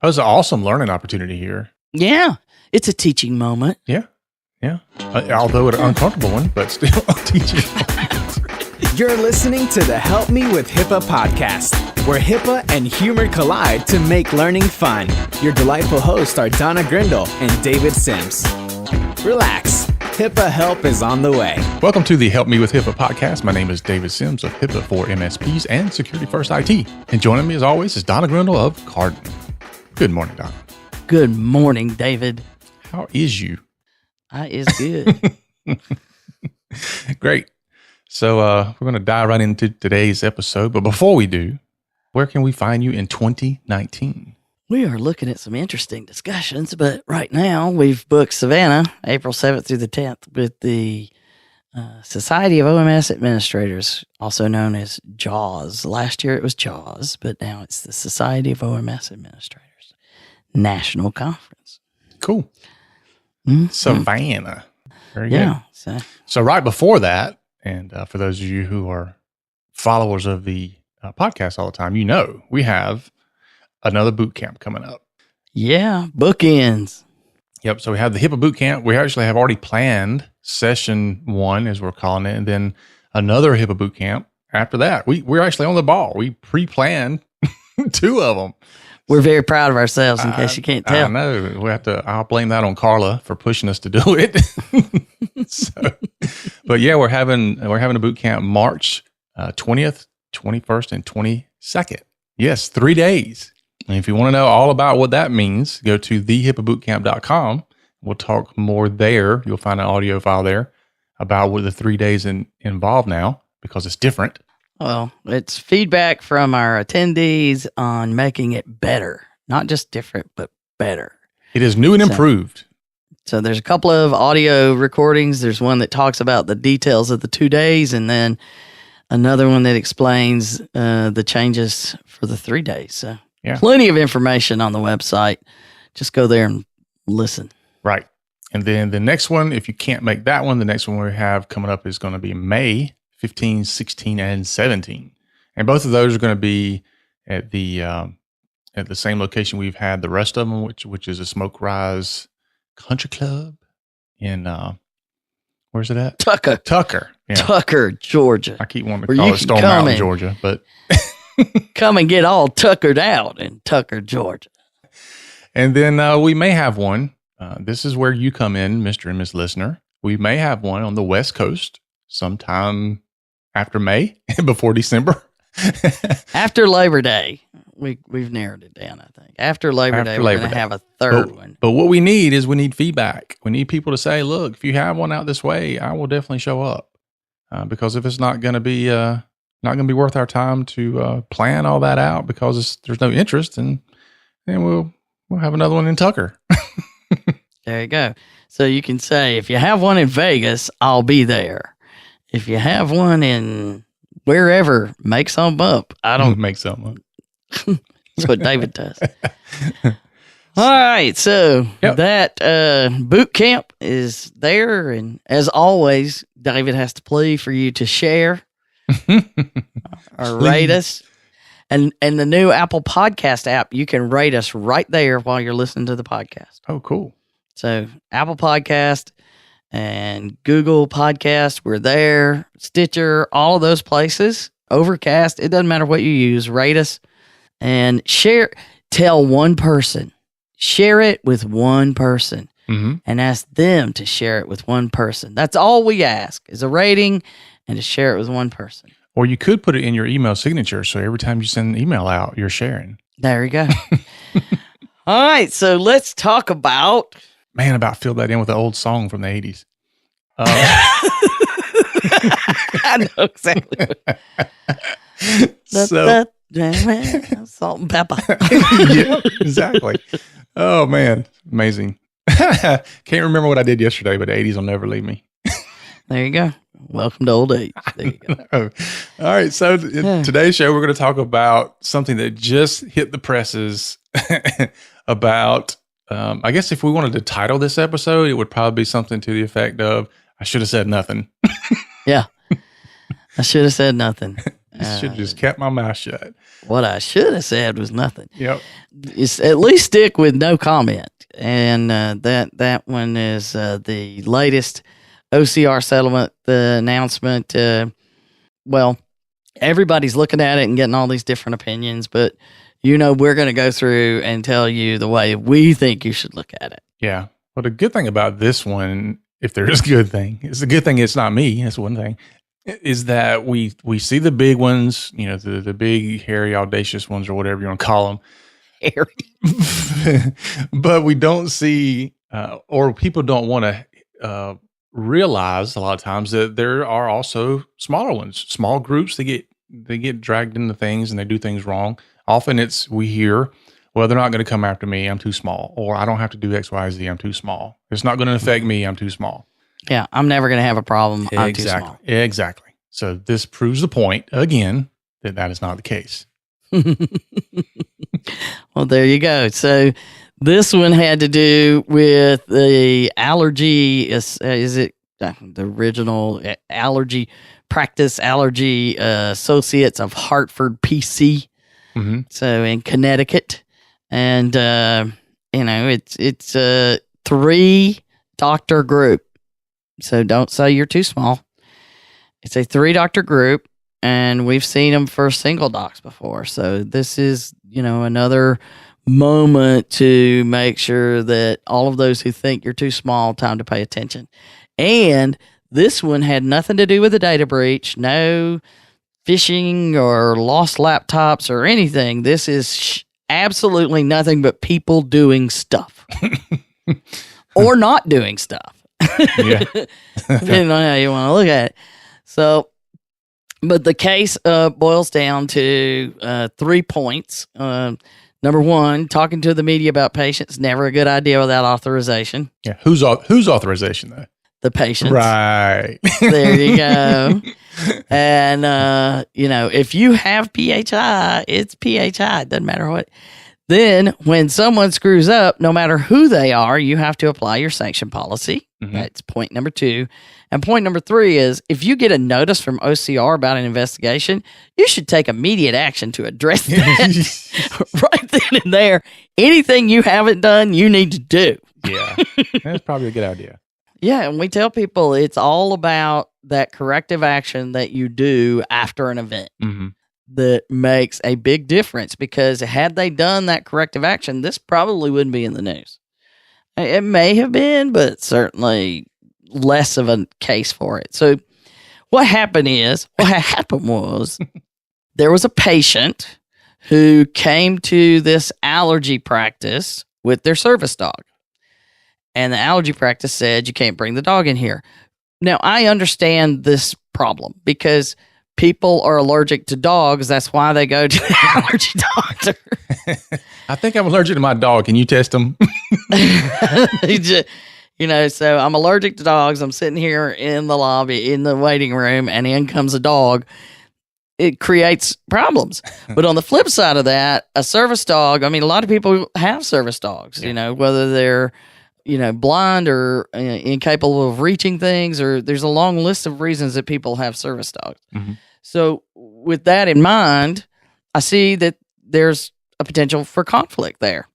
That was an awesome learning opportunity here. Yeah, it's a teaching moment. Yeah. Although an uncomfortable one, but still a teaching moment. You're listening to the Help Me with HIPAA podcast, where HIPAA and humor collide to make learning fun. Your delightful hosts are Donna Grindle and David Sims. Relax. HIPAA help is on the way. Welcome to the Help Me with HIPAA podcast. My name is David Sims of HIPAA for MSPs and Security First IT. And joining me as always is Donna Grindle of Carden. Good morning, Donna. Good morning, David. How is you? I is good. Great. So we're going to dive right into today's episode. But before we do, where can we find you in 2019? We are looking at some interesting discussions, but right now we've booked Savannah, April 7th through the 10th, with the Society of OMS Administrators, also known as JAWS. Last year it was JAWS, but now it's the Society of OMS Administrators National Conference. Cool. Mm-hmm. Savannah. Very good. So right before that, and for those of you who are followers of the podcast all the time, you know we have another boot camp coming up. Yeah, bookends. Yep. So we have the HIPAA boot camp. We actually have already planned session 1, as we're calling it, and then another HIPAA boot camp after that. We're actually on the ball. We pre-planned 2 of them. We're very proud of ourselves, in case you can't tell. I know. I'll blame that on Carla for pushing us to do it. But yeah, we're having a boot camp March 20th, 21st, and 22nd. Yes, 3 days. And if you want to know all about what that means, go to thehipaabootcamp.com. We'll talk more there. You'll find an audio file there about what the 3 days involved now, because it's different. Well, it's feedback from our attendees on making it better. Not just different, but better. It is new and improved. So there's a couple of audio recordings. There's one that talks about the details of the 2 days, and then another one that explains the changes for the 3 days. So plenty of information on the website. Just go there and listen. Right. And then the next one, if you can't make that one, the next one we have coming up is going to be May 15, 16, and 17. And both of those are going to be at the same location we've had the rest of them, which is a Smoke Rise Country Club in, where's it at? Tucker. Yeah. Tucker, Georgia. I keep wanting to call it Stone Mountain, Georgia, but come and get all tuckered out in Tucker, Georgia. And then we may have one. This is where you come in, Mr. and Miss Listener. We may have one on the West Coast sometime after May, before December. After Labor Day. We've narrowed it down, I think. After Labor Day, we're going to have a third one. But what we need feedback. We need people to say, look, if you have one out this way, I will definitely show up. Because if it's not going to be worth our time to plan all that out because there's no interest, and then we'll have another one in Tucker. There you go. So you can say, if you have one in Vegas, I'll be there. If you have one in wherever, make some up. I don't make some up. That's what David does. All right. So that boot camp is there. And as always, David has to plea for you to share or rate us. And the new Apple Podcast app, you can rate us right there while you're listening to the podcast. Oh, cool. So Apple Podcast and Google Podcast, we're there. Stitcher, all of those places. Overcast, it doesn't matter what you use. Rate us and share. Tell one person. Share it with one person and ask them to share it with one person. That's all we ask is a rating and to share it with one person. Or you could put it in your email signature. So every time you send an email out, you're sharing. There you go. All right. So let's talk about. Man, about filled that in with the old song from the 80s. I know exactly. So, salt and pepper. Yeah, exactly. Oh, man. Amazing. Can't remember what I did yesterday, but the 80s will never leave me. There you go. Welcome to old age. There you go. All right. So in today's show, we're going to talk about something that just hit the presses about, I guess if we wanted to title this episode, it would probably be something to the effect of, I should have said nothing. Yeah. I should have said nothing. Should have just kept my mouth shut. What I should have said was nothing. Yep. It's at least stick with no comment. And that one is the latest OCR settlement, the announcement. Well, everybody's looking at it and getting all these different opinions, but we're going to go through and tell you the way we think you should look at it. Yeah. Well, the good thing about this one, if there is a good thing, it's a good thing it's not me. That's one thing. Is that we see the big ones, the big, hairy, audacious ones, or whatever you want to call them. Hairy. But we don't see, or people don't want to realize a lot of times that there are also smaller ones, small groups. They get dragged into things and they do things wrong. Often we hear, well, they're not going to come after me. I'm too small. Or I don't have to do X, Y, Z. I'm too small. It's not going to affect me. I'm too small. Yeah, I'm never going to have a problem. I'm too small. Exactly. So this proves the point, again, that is not the case. Well, there you go. So this one had to do with the allergy. Is it the original allergy practice, Allergy Associates of Hartford, PC? Mm-hmm. So in Connecticut. And, it's a 3-doctor group. So don't say you're too small. It's a 3-doctor group, and we've seen them for single docs before. So this is, another moment to make sure that all of those who think you're too small, time to pay attention. And this one had nothing to do with a data breach, no phishing or lost laptops or anything. This is absolutely nothing but people doing stuff or not doing stuff. Yeah. Depending on how you want to look at it. So, but the case boils down to 3 points. Number one, talking to the media about patients, never a good idea without authorization. Yeah. Whose authorization, though? The patients. Right. There you go. And, if you have PHI, it's PHI. It doesn't matter what. Then when someone screws up, no matter who they are, you have to apply your sanction policy. Mm-hmm. That's point number 2. And point number 3 is if you get a notice from OCR about an investigation, you should take immediate action to address that right then and there. Anything you haven't done, you need to do. Yeah, that's probably a good idea. Yeah, and we tell people it's all about that corrective action that you do after an event. Mm-hmm. That makes a big difference, because had they done that corrective action, this probably wouldn't be in the news. It may have been, but certainly less of a case for it. So what happened was there was a patient who came to this allergy practice with their service dog. And the allergy practice said, you can't bring the dog in here. Now, I understand this problem because people are allergic to dogs. That's why they go to the allergy doctor. I think I'm allergic to my dog. Can you test them? So I'm allergic to dogs. I'm sitting here in the lobby, in the waiting room, and in comes a dog. It creates problems. But on the flip side of that, a service dog, a lot of people have service dogs, whether they're blind or incapable of reaching things, or there's a long list of reasons that people have service dogs. Mm-hmm. So with that in mind, I see that there's a potential for conflict there.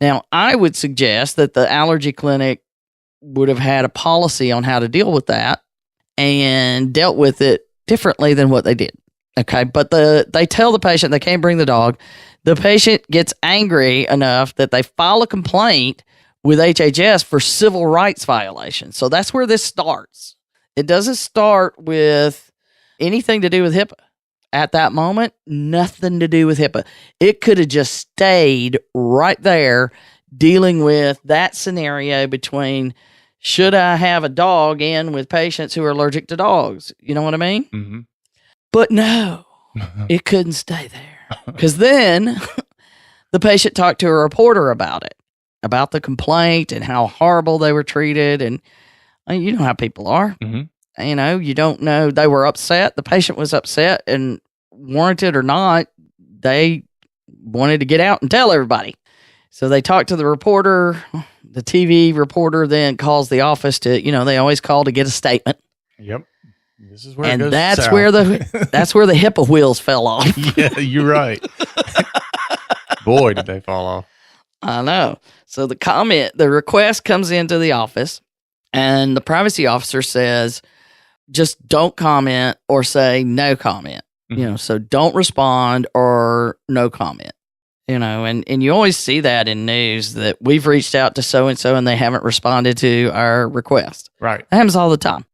Now, I would suggest that the allergy clinic would have had a policy on how to deal with that and dealt with it differently than what they did. Okay. But they tell the patient they can't bring the dog. The patient gets angry enough that they file a complaint with HHS for civil rights violations. So that's where this starts. It doesn't start with anything to do with HIPAA. At that moment, nothing to do with HIPAA. It could have just stayed right there dealing with that scenario between, should I have a dog in with patients who are allergic to dogs? You know what I mean? Mm-hmm. But no, it couldn't stay there. Because then the patient talked to a reporter about it, about the complaint and how horrible they were treated. And you know how people are. Mm-hmm. You don't know. They were upset. The patient was upset, and warranted or not, they wanted to get out and tell everybody. So they talked to the reporter. The TV reporter then calls the office to, they always call to get a statement. Yep. This is where it And goes that's south. where the HIPAA wheels fell off. Yeah, you're right. Boy, did they fall off. I know. So the request comes into the office, and the privacy officer says, just don't comment or say no comment. Mhm. So don't respond or no comment. And you always see that in news that we've reached out to so-and-so and they haven't responded to our request. Right. That happens all the time.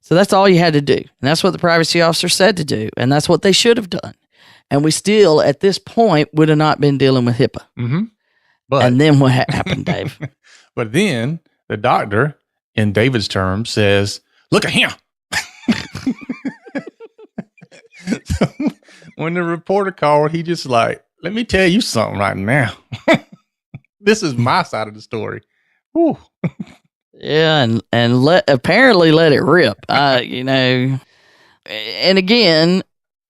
So that's all you had to do. And that's what the privacy officer said to do. And that's what they should have done. And we still, at this point, would have not been dealing with HIPAA. Mm-hmm. But And then what happened, Dave? but then the doctor, in David's terms, says, "Look at him." So when the reporter called, he just like, "Let me tell you something right now. This is my side of the story." Whew. Yeah, and apparently let it rip. And again,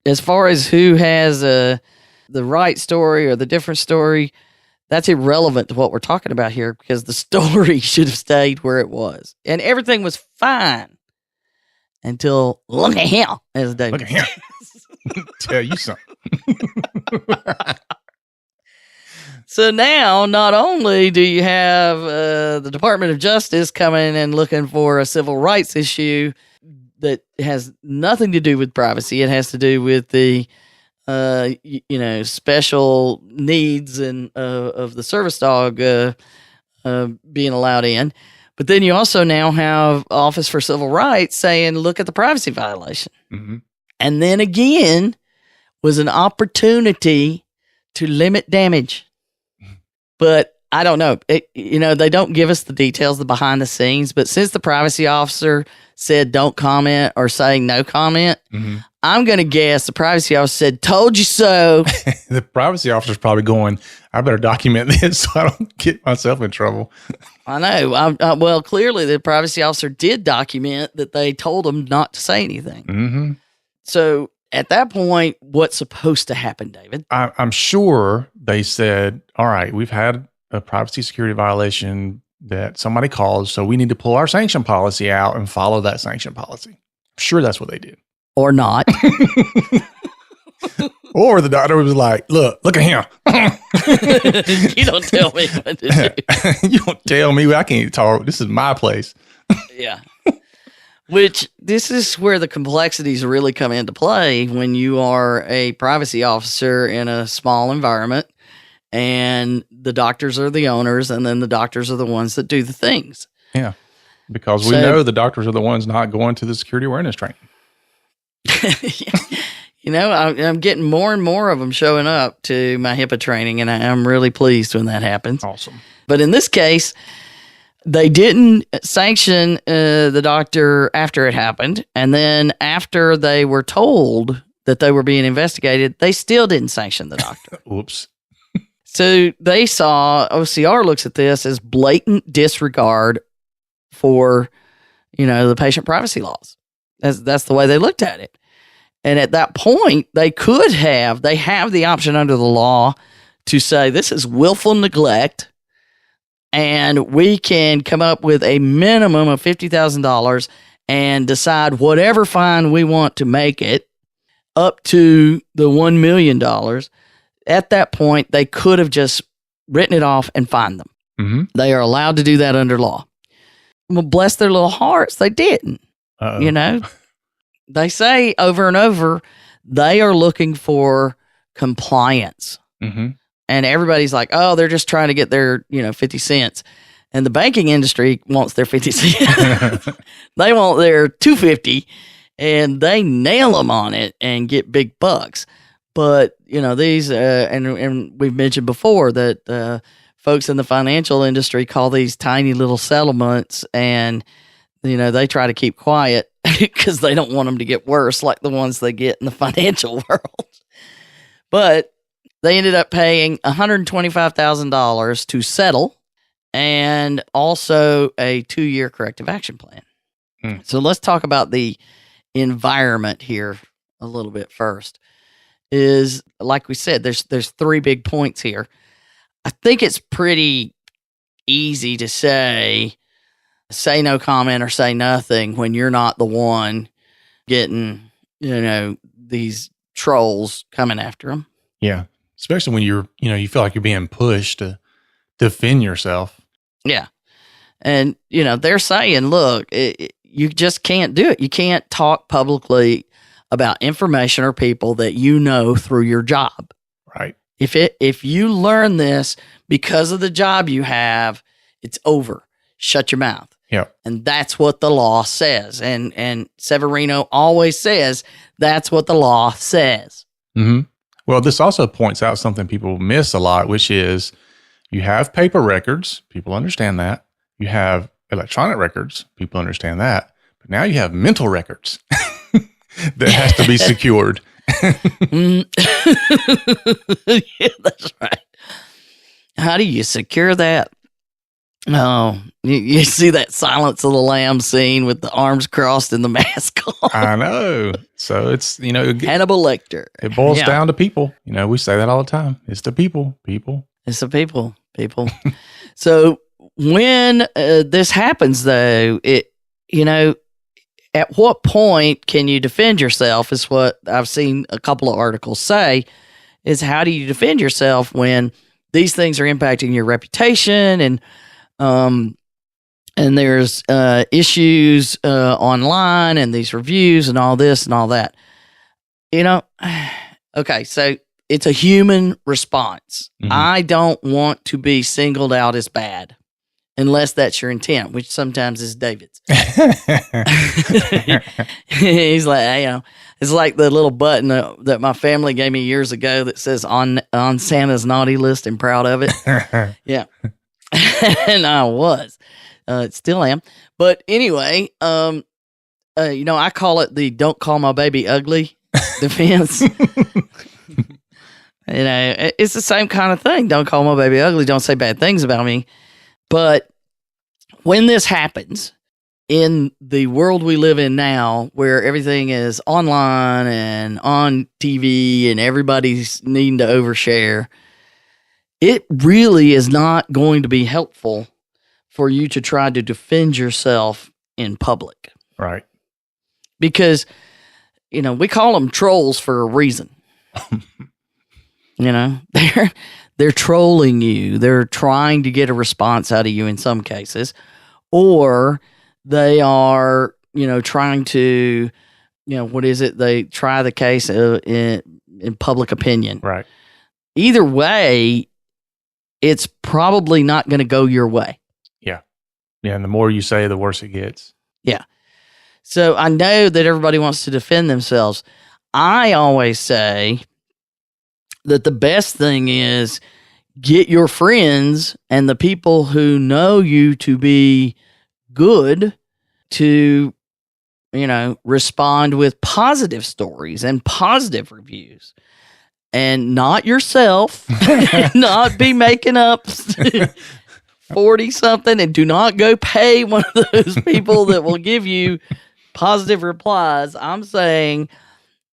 as far as who has the right story or the different story, that's irrelevant to what we're talking about here because the story should have stayed where it was, and everything was fine until look at him, as David. Look at him. Tell you something. So now, not only do you have the Department of Justice coming and looking for a civil rights issue that has nothing to do with privacy, it has to do with the special needs and of the service dog being allowed in. But then you also now have Office for Civil Rights saying, look at the privacy violation. Mm-hmm. And then again was an opportunity to limit damage. But I don't know. They don't give us the details, the behind the scenes. But since the privacy officer said don't comment or say no comment, Mm-hmm. I'm going to guess the privacy officer said, told you so. The privacy officer's probably going, "I better document this so I don't get myself in trouble." I know. Well, clearly the privacy officer did document that they told him not to say anything. Mm-hmm. So at that point, what's supposed to happen, David? I'm sure they said, "All right, we've had a privacy security violation that somebody caused, so we need to pull our sanction policy out and follow that sanction policy." I'm sure that's what they did. Or not. Or the doctor was like, look at him. You don't tell me what to do. You don't tell me. I can't talk. This is my place. Yeah. Which this is where the complexities really come into play when you are a privacy officer in a small environment and the doctors are the owners and then the doctors are the ones that do the things. Yeah. Because we know the doctors are the ones not going to the security awareness training. I'm getting more and more of them showing up to my HIPAA training, and I'm really pleased when that happens. Awesome. But in this case, they didn't sanction the doctor after it happened. And then after they were told that they were being investigated, they still didn't sanction the doctor. Oops. So they saw, OCR looks at this as blatant disregard for, the patient privacy laws. That's the way they looked at it. And at that point, they have the option under the law to say this is willful neglect, and we can come up with a minimum of $50,000 and decide whatever fine we want to make it up to the $1 million. At that point, they could have just written it off and fined them. Mm-hmm. They are allowed to do that under law. Well, bless their little hearts, they didn't. Uh-oh. They say over and over, they are looking for compliance. Mm-hmm. And everybody's like, oh, they're just trying to get their, 50 cents. And the banking industry wants their 50 cents. They want their 250 and they nail them on it and get big bucks. But, these, and we've mentioned before that folks in the financial industry call these tiny little settlements and, they try to keep quiet because they don't want them to get worse like the ones they get in the financial world. But they ended up paying $125,000 to settle and also a 2-year corrective action plan. So let's talk about the environment here a little bit first. Is like we said, there's 3 big points here. I think it's pretty easy to say no comment or say nothing when you're not the one getting, these trolls coming after them. Yeah. Especially when you feel like you're being pushed to defend yourself. Yeah. And, they're saying, look, you just can't do it. You can't talk publicly about information or people that you know through your job. Right. If you learn this because of the job you have, it's over. Shut your mouth. Yeah. And that's what the law says. And Severino always says that's what the law says. Mm-hmm. Well, this also points out something people miss a lot, which is you have paper records. People understand that. You have electronic records. People understand that. But now you have mental records that has to be secured. Yeah, that's right. How do you secure that? Oh, you see that Silence of the Lambs scene with the arms crossed and the mask on. I know. So it's, Hannibal Lecter. It boils down to people. We say that all the time. It's the people. It's the people. So when this happens, though, at what point can you defend yourself is what I've seen a couple of articles say, is how do you defend yourself when these things are impacting your reputation and there's issues online and these reviews and all this and all that. Okay, so it's a human response. Mm-hmm. I I don't want to be singled out as bad unless that's your intent, which sometimes is David's. He's like, it's like the little button that my family gave me years ago that says on Santa's naughty list and proud of it. Yeah. And I was, still am. But anyway, I call it the don't call my baby ugly defense. It's the same kind of thing. Don't call my baby ugly. Don't say bad things about me. But when this happens in the world we live in now, where everything is online and on TV and everybody's needing to overshare, it really is not going to be helpful for you to try to defend yourself in public. Right. Because, we call them trolls for a reason. They're trolling you. They're trying to get a response out of you in some cases, or they are, trying to, what is it? They try the case in public opinion. Right. Either way, it's probably not going to go your way. Yeah. Yeah. And the more you say, the worse it gets. Yeah. So I know that everybody wants to defend themselves. I always say that the best thing is get your friends and the people who know you to be good to, respond with positive stories and positive reviews, and not yourself, not be making up 40 something, and do not go pay one of those people that will give you positive replies. I'm saying,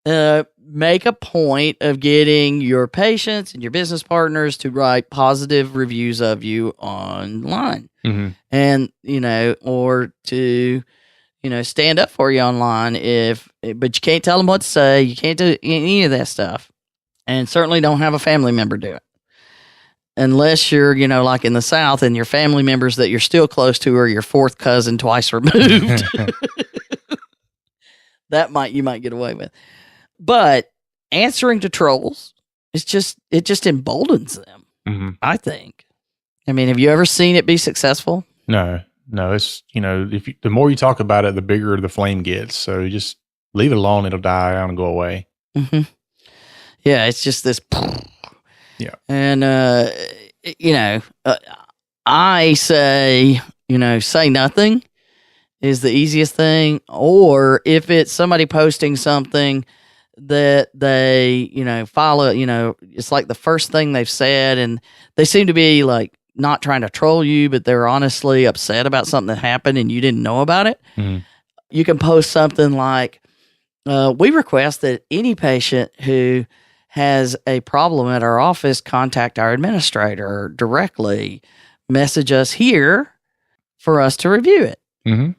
make a point of getting your patients and your business partners to write positive reviews of you online. Mm-hmm. And, or to, stand up for you online but you can't tell them what to say. You can't do any of that stuff. And certainly don't have a family member do it. Unless you're, like in the South and your family members that you're still close to are your fourth cousin twice removed. You might get away with. But answering to trolls, it just emboldens them, mm-hmm. I think. I mean, have you ever seen it be successful? No. It's, the more you talk about it, the bigger the flame gets. So just leave it alone. It'll die out and go away. Mm-hmm. Yeah. It's just this. Yeah. And, I say, say nothing is the easiest thing. Or if it's somebody posting something that they, follow, it's like the first thing they've said, and they seem to be like not trying to troll you, but they're honestly upset about something that happened and you didn't know about it. Mm-hmm. You can post something like, we request that any patient who has a problem at our office contact our administrator directly, message us here for us to review it. Mm-hmm.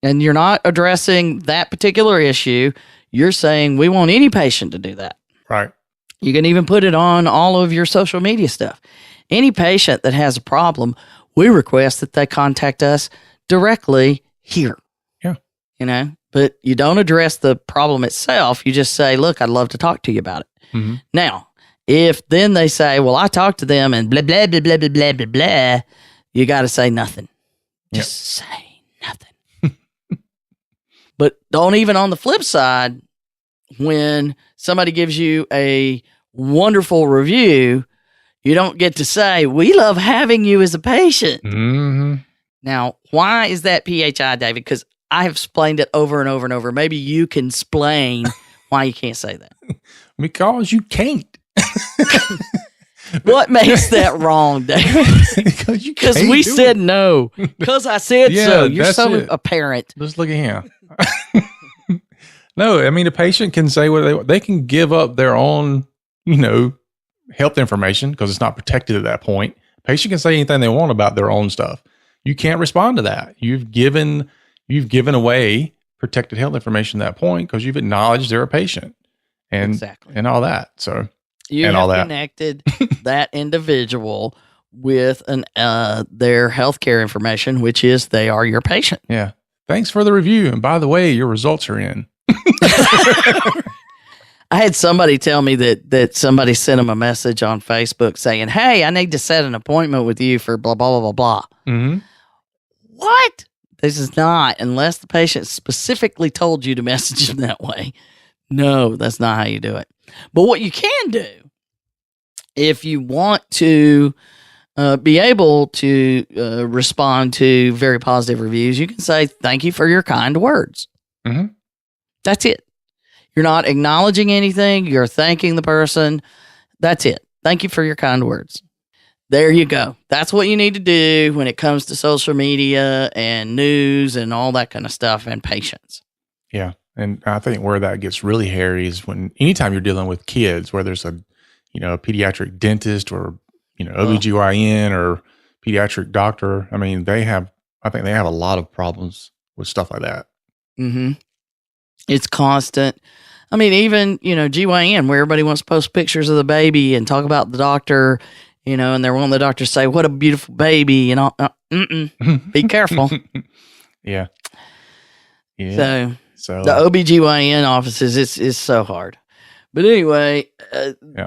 And you're not addressing that particular issue. You're saying we want any patient to do that. Right. You can even put it on all of your social media stuff. Any patient that has a problem, we request that they contact us directly here. Yeah. But you don't address the problem itself. You just say, look, I'd love to talk to you about it. Mm-hmm. Now, if then they say, well, I talked to them and blah, blah, blah, blah, blah, blah, blah, blah, you got to say nothing. Just say nothing. But don't even on the flip side, when somebody gives you a wonderful review, you don't get to say, we love having you as a patient. Mm-hmm. Now, why is that PHI, David? Because I have explained it over and over and over. Maybe you can explain why you can't say that. Because you can't. What makes that wrong, David? Because we said no. Because I said so. You're so apparent. Just look at him. No, I mean, a patient can say what they can give up their own, health information because it's not protected at that point. A patient can say anything they want about their own stuff. You can't respond to that. You've given away protected health information at that point because you've acknowledged they're a patient and all that. So you have connected that individual with their healthcare information, which is they are your patient. Yeah. Thanks for the review. And by the way, your results are in. I had somebody tell me that somebody sent them a message on Facebook saying, hey, I need to set an appointment with you for blah, blah, blah, blah, blah. Mm-hmm. What? This is not, unless the patient specifically told you to message them that way. No, that's not how you do it. But what you can do, if you want to be able to respond to very positive reviews, you can say, thank you for your kind words. Mm-hmm. That's it. You're not acknowledging anything. You're thanking the person. That's it. Thank you for your kind words. There you go. That's what you need to do when it comes to social media and news and all that kind of stuff and patients. Yeah. And I think where that gets really hairy is anytime you're dealing with kids, where there's a pediatric dentist or, OBGYN or pediatric doctor. I mean, I think they have a lot of problems with stuff like that. Mm-hmm. It's constant. I mean, even, GYN, where everybody wants to post pictures of the baby and talk about the doctor, and they're wanting the doctor to say, what a beautiful baby, and all. Be careful. Yeah. Yeah. So the OBGYN offices, it's so hard. But anyway,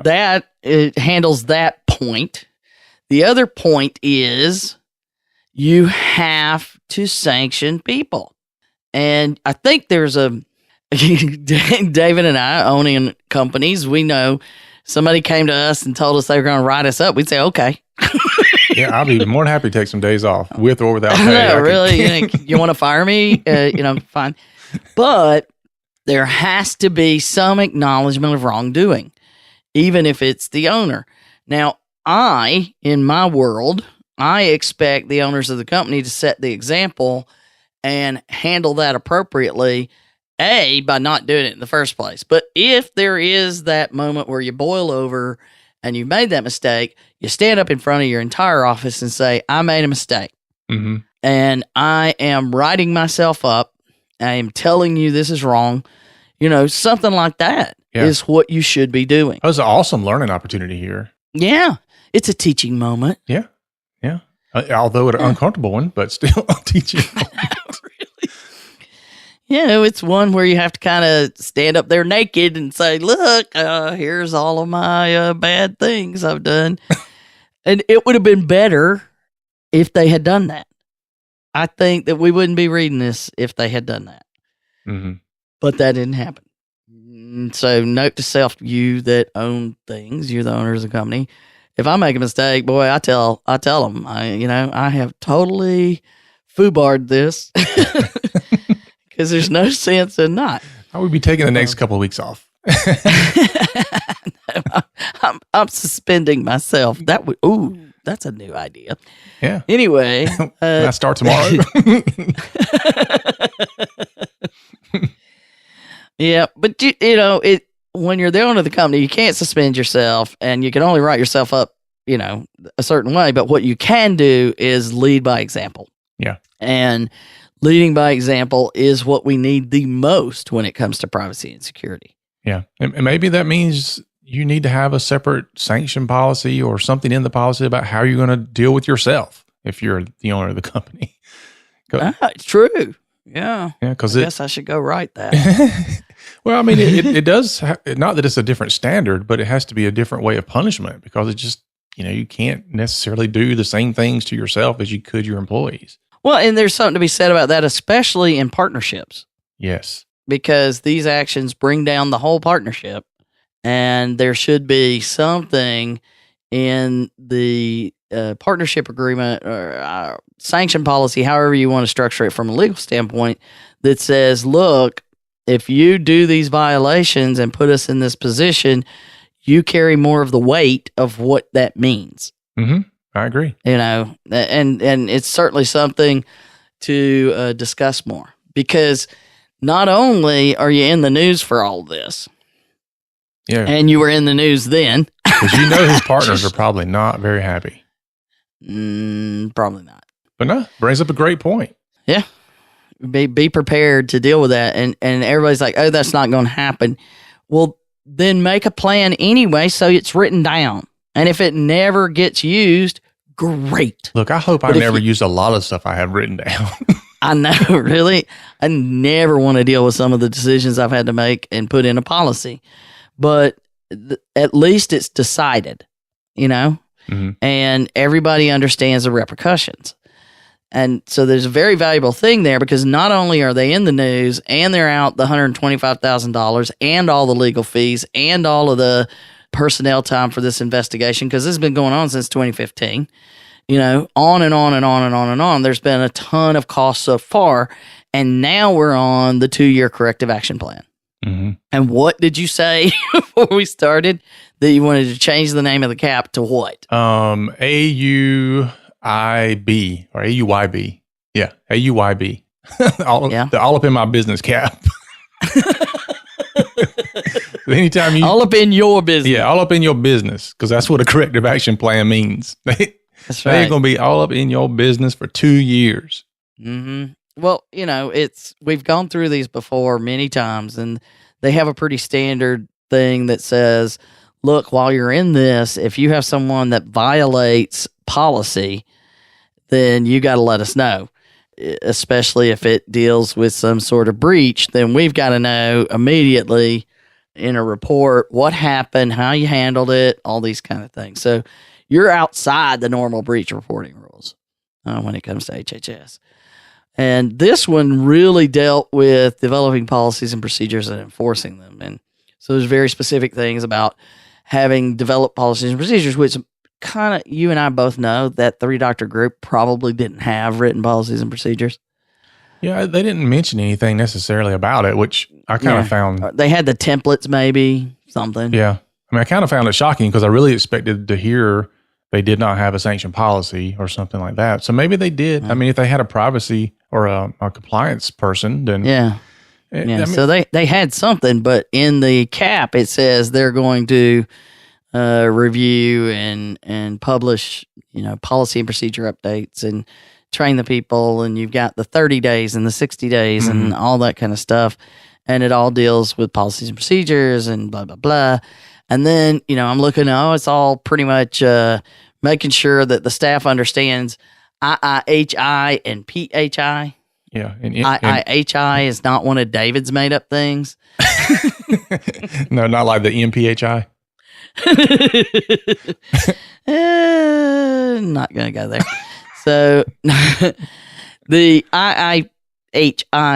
that it handles that point. The other point is you have to sanction people. And I think there's David and I owning companies, we know somebody came to us and told us they were going to write us up. We'd say, okay. Yeah, I'll be more than happy to take some days off with or without pay. No, really? You want to fire me? Fine. But there has to be some acknowledgement of wrongdoing, even if it's the owner. Now, in my world, I expect the owners of the company to set the example and handle that appropriately, by not doing it in the first place. But if there is that moment where you boil over and you made that mistake, you stand up in front of your entire office and say, I made a mistake. Mm-hmm. And I am writing myself up. I am telling you this is wrong. Something like that is what you should be doing. That was an awesome learning opportunity here. Yeah. It's a teaching moment. Yeah. Yeah. Although an uncomfortable one, but still a teaching moment. Really? It's one where you have to kind of stand up there naked and say, look, here's all of my bad things I've done. And it would have been better if they had done that. I think that we wouldn't be reading this if they had done that. Mm-hmm. But that didn't happen. So note to self, you that own things, you're the owner of the company. If I make a mistake, boy, I tell them, I have totally foobarred this because there's no sense in not. I would be taking the next couple of weeks off. I'm suspending myself. That's a new idea. Yeah. Anyway, can I start tomorrow? Yeah, but when you're the owner of the company, you can't suspend yourself, and you can only write yourself up, a certain way. But what you can do is lead by example. Yeah, and leading by example is what we need the most when it comes to privacy and security. Yeah. And maybe that means you need to have a separate sanction policy or something in the policy about how you're going to deal with yourself if you're the owner of the company. It's true. Yeah. Yeah, because I guess I should go write that. Well, I mean, it does, not that it's a different standard, but it has to be a different way of punishment because it just, you can't necessarily do the same things to yourself as you could your employees. Well, and there's something to be said about that, especially in partnerships, Yes. because these actions bring down the whole partnership, and there should be something in the partnership agreement or sanction policy, however you want to structure it from a legal standpoint, that says, look, if you do these violations and put us in this position, you carry more of the weight of what that means. Mm-hmm. I agree. And it's certainly something to discuss more, because not only are you in the news for all this, yeah, and you were in the news then, because his partners are probably not very happy. Probably not. But no, brings up a great point. Yeah. Be prepared to deal with that. And everybody's like, oh, that's not going to happen. Well, then make a plan anyway so it's written down. And if it never gets used, great. Look, I hope I never use a lot of stuff I have written down. I know, really. I never want to deal with some of the decisions I've had to make and put in a policy. But at least it's decided, Mm-hmm. and everybody understands the repercussions. And so there's a very valuable thing there, because not only are they in the news and they're out the $125,000 and all the legal fees and all of the personnel time for this investigation, because this has been going on since 2015, on and on and on and on and on. There's been a ton of costs so far. And now we're on the 2-year corrective action plan. Mm-hmm. And what did you say before we started? That you wanted to change the name of the cap to what? AUIB or AUYB. Yeah, AUYB. all up in my business cap. Anytime you all up in your business. Yeah, all up in your business, because that's what a corrective action plan means. That's right. They're going to be all up in your business for 2 years. Mm-hmm. Well, we've gone through these before many times, and they have a pretty standard thing that says, look, while you're in this, if you have someone that violates policy, then you got to let us know, especially if it deals with some sort of breach. Then we've got to know immediately in a report what happened, how you handled it, all these kind of things. So you're outside the normal breach reporting rules when it comes to HHS. And this one really dealt with developing policies and procedures and enforcing them. And so there's very specific things about having developed policies and procedures, which kind of, you and I both know that 3-doctor group probably didn't have written policies and procedures. Yeah, they didn't mention anything necessarily about it, which I kind of found. They had the templates, maybe, something. Yeah. I mean, I kind of found it shocking because I really expected to hear they did not have a sanction policy or something like that. So maybe they did. I mean, if they had a privacy or a compliance person, then. Yeah. So they had something, but in the cap, it says they're going to review and publish, policy and procedure updates and train the people. And you've got the 30 days and the 60 days Mm-hmm. and all that kind of stuff. And it all deals with policies and procedures and blah, blah, blah. And then, I'm looking, it's all pretty much making sure that the staff understands IIHI and PHI. Yeah. IIHI is not one of David's made up things. No, not like the MPHI. Not going to go there. So the IIHI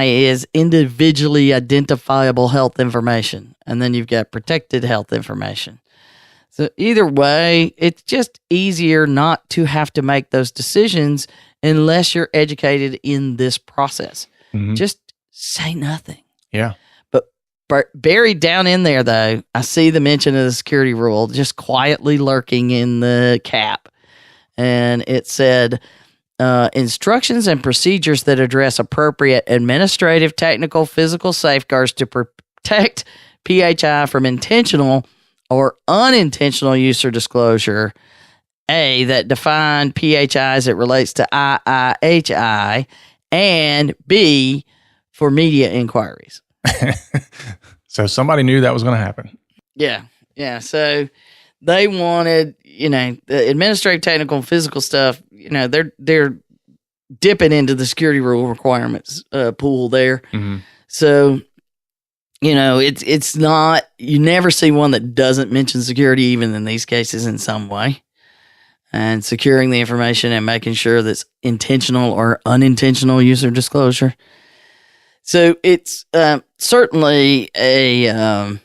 is individually identifiable health information. And then you've got protected health information. So either way, it's just easier not to have to make those decisions unless you're educated in this process. Mm-hmm. Just say nothing. Yeah. But buried down in there, though, I see the mention of the security rule just quietly lurking in the cap. And it said, instructions and procedures that address appropriate administrative, technical, physical safeguards to protect PHI from intentional or unintentional use or disclosure. A, that define PHI as it relates to IIHI, and B, for media inquiries. So somebody knew that was going to happen. Yeah. Yeah. So they wanted, the administrative, technical, and physical stuff, they're dipping into the security rule requirements pool there. Mm-hmm. So, it's not, you never see one that doesn't mention security, even in these cases in some way. And securing the information and making sure that's intentional or unintentional user disclosure. So it's certainly a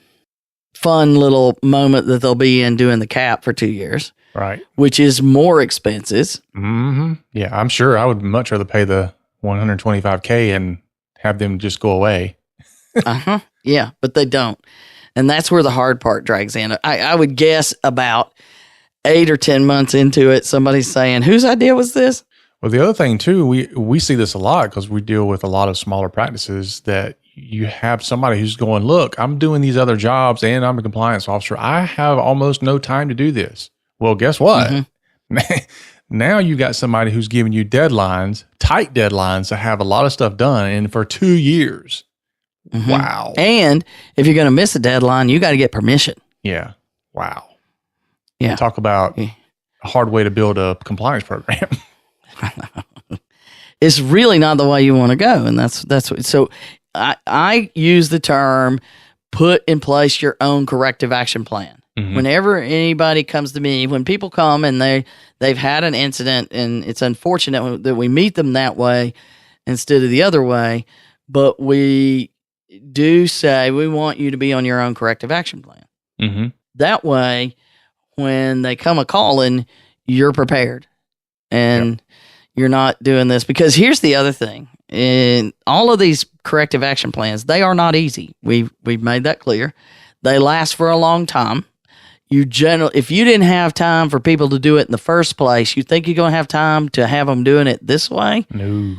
fun little moment that they'll be in doing the cap for 2 years. Right. Which is more expenses. Mm-hmm. Yeah, I'm sure I would much rather pay the $125K and have them just go away. Uh-huh. Yeah, but they don't. And that's where the hard part drags in. I would guess about 8 or 10 months into it, somebody's saying, whose idea was this? Well, the other thing too, we see this a lot because we deal with a lot of smaller practices that you have somebody who's going, look, I'm doing these other jobs and I'm a compliance officer. I have almost no time to do this. Well, guess what? Mm-hmm. Now you got somebody who's giving you deadlines, tight deadlines to have a lot of stuff done, and for 2 years. Mm-hmm. Wow. And if you're going to miss a deadline, you got to get permission. Yeah. Wow. Yeah. Talk about a hard way to build a compliance program. It's really not the way you want to go. And that's what, so I use the term put in place your own corrective action plan. Mm-hmm. Whenever anybody comes to me, when people come and they've had an incident, and it's unfortunate that we meet them that way instead of the other way, but we do say we want you to be on your own corrective action plan. Mm-hmm. That way, when they come a calling, you're prepared and you're not doing this. Because here's the other thing: in all of these corrective action plans, they are not easy. We've made that clear. They last for a long time. If you didn't have time for people to do it in the first place, you think you're going to have time to have them doing it this way? No.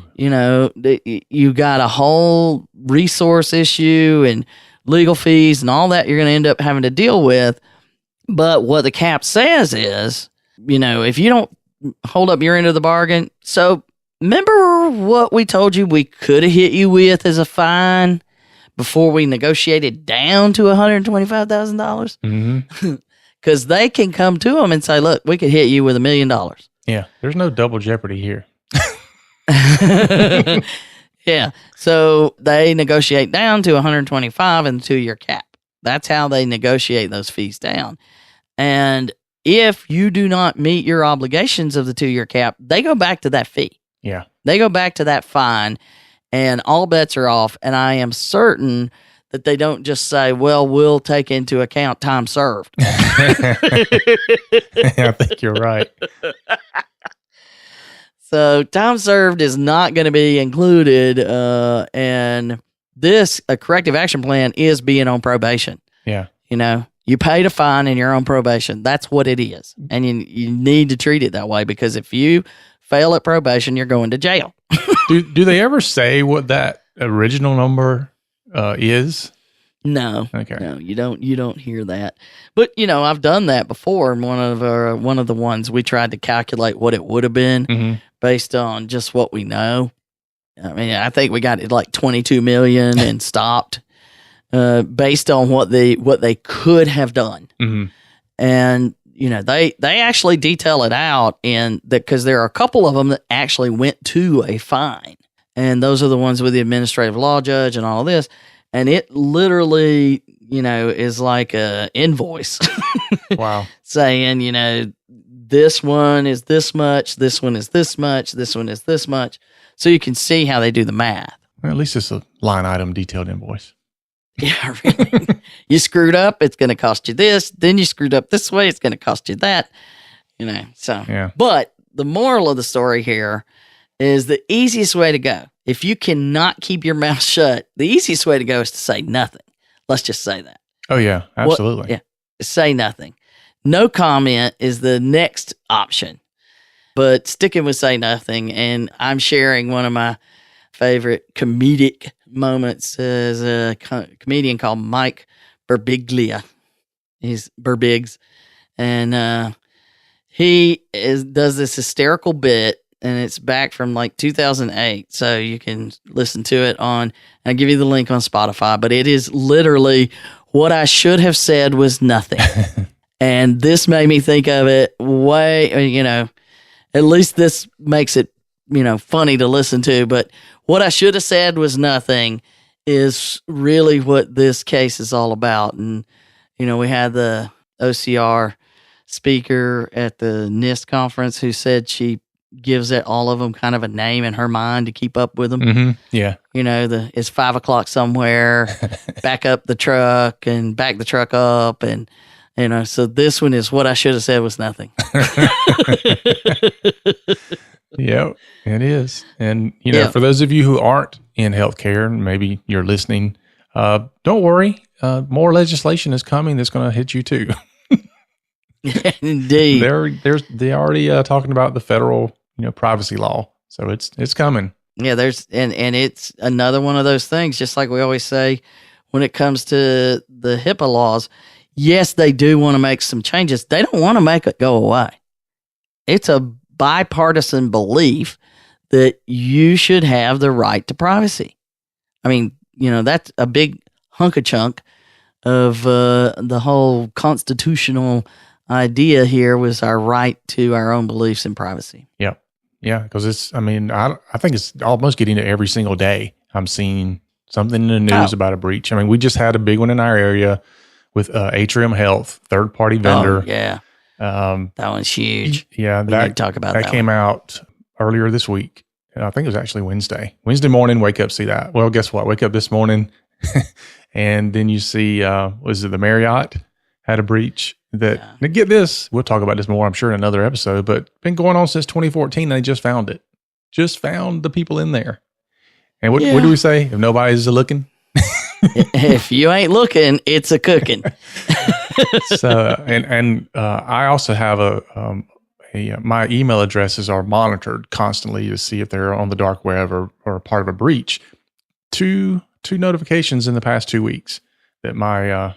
You got a whole resource issue and legal fees and all that you're going to end up having to deal with. But what the cap says is, if you don't hold up your end of the bargain. So remember what we told you we could have hit you with as a fine before we negotiated down to $125,000? Mm-hmm. Because they can come to them and say, look, we could hit you with $1 million. Yeah, there's no double jeopardy here. Yeah. So they negotiate down to 125 in the 2-year cap. That's how they negotiate those fees down. And if you do not meet your obligations of the 2-year cap, they go back to that fee. Yeah. They go back to that fine, and all bets are off. And I am certain that they don't just say, well, we'll take into account time served. I think you're right. So time served is not going to be included. And a corrective action plan is being on probation. Yeah. You paid a fine and you're on probation. That's what it is. And you need to treat it that way, because if you fail at probation, you're going to jail. Do they ever say what that original number is? No. Okay. No, you don't hear that. But I've done that before. In one of the ones we tried to calculate what it would have been mm-hmm. based on just what we know. I mean, I think we got it like 22 million and stopped based on what they could have done. Mm-hmm. And they actually detail it out in that, because there are a couple of them that actually went to a fine, and those are the ones with the administrative law judge and all of this. And it literally, is like a invoice. Wow. Saying, this one is this much, this one is this much, this one is this much. So you can see how they do the math. Well, at least it's a line item detailed invoice. Yeah, really. You screwed up, it's going to cost you this. Then you screwed up this way, it's going to cost you that. So. Yeah. But the moral of the story here is the easiest way to go. If you cannot keep your mouth shut, the easiest way to go is to say nothing. Let's just say that. Oh, yeah, absolutely. Say nothing. No comment is the next option. But sticking with say nothing, and I'm sharing one of my favorite comedic moments as a comedian called Mike Birbiglia. He's Birbigs. And he does this hysterical bit and it's back from like 2008. So you can listen to it I'll give you the link on Spotify, but it is literally what I should have said was nothing. And this made me think of it way, at least this makes it, funny to listen to. But what I should have said was nothing is really what this case is all about. And, we had the OCR speaker at the NIST conference who said she gives all of them kind of a name in her mind to keep up with them. Mm-hmm. Yeah. It's 5 o'clock somewhere, back up the truck and back the truck up. And, so this one is what I should have said was nothing. Yeah, it is. And, for those of you who aren't in healthcare, maybe you're listening, don't worry. More legislation is coming that's going to hit you too. Indeed. They're already talking about the federal, privacy law. So it's coming. Yeah, and it's another one of those things, just like we always say when it comes to the HIPAA laws. Yes, they do want to make some changes. They don't want to make it go away. It's a bipartisan belief that you should have the right to privacy. I mean, that's a big hunk of chunk of the whole constitutional idea here was our right to our own beliefs and privacy. Yeah. Yeah. Because I think it's almost getting to every single day. I'm seeing something in the news about a breach. I mean, we just had a big one in our area with Atrium Health, third-party vendor. Oh, yeah. That one's huge. Yeah. We need to talk about that came out earlier this week. I think it was actually Wednesday. Wednesday morning, wake up, see that. Well, guess what? Wake up this morning, and then you see, was it the Marriott had a breach that, now get this, we'll talk about this more, I'm sure, in another episode, but been going on since 2014, and they just found it. Just found the people in there. And what do we say? If nobody's looking? If you ain't looking, it's a cooking. So, and I also have my email addresses are monitored constantly to see if they're on the dark web or part of a breach. Two notifications in the past 2 weeks that my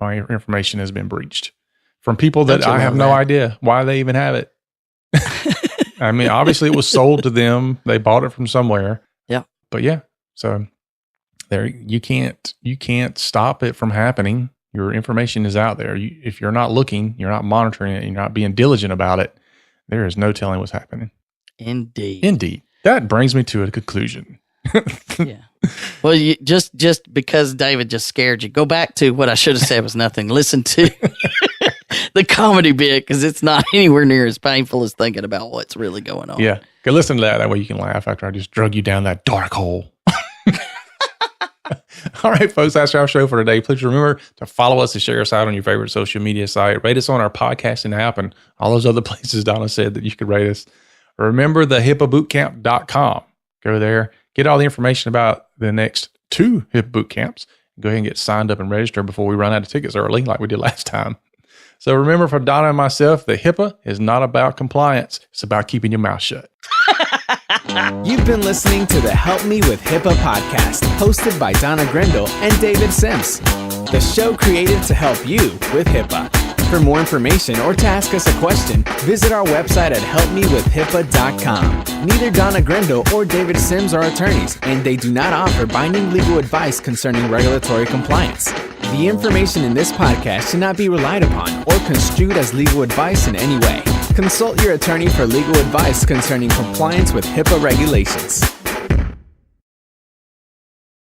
information has been breached from people that I have no idea why they even have it. I mean, obviously it was sold to them. They bought it from somewhere. Yeah. But yeah, so there you can't stop it from happening. Your information is out there. If you're not looking, you're not monitoring it, you're not being diligent about it, there is no telling what's happening. Indeed. That brings me to a conclusion. Yeah. Well, you just because David just scared you, go back to what I should have said was nothing. Listen to the comedy bit because it's not anywhere near as painful as thinking about what's really going on. Yeah. Go listen to that. That way you can laugh after I just drug you down that dark hole. All right, folks, that's our show for today. Please remember to follow us and share us out on your favorite social media site. Rate us on our podcasting app and all those other places Donna said that you could rate us. Remember the HIPAAbootcamp.com. Go there, get all the information about the next 2 HIPAA boot camps. Go ahead and get signed up and register before we run out of tickets early like we did last time. So remember, for Donna and myself, the HIPAA is not about compliance. It's about keeping your mouth shut. You've been listening to the Help Me with HIPAA podcast, hosted by Donna Grindle and David Sims. The show created to help you with HIPAA. For more information or to ask us a question, visit our website at helpmewithhipaa.com. Neither Donna Grindle or David Sims are attorneys, and they do not offer binding legal advice concerning regulatory compliance. The information in this podcast should not be relied upon or construed as legal advice in any way. Consult your attorney for legal advice concerning compliance with HIPAA regulations.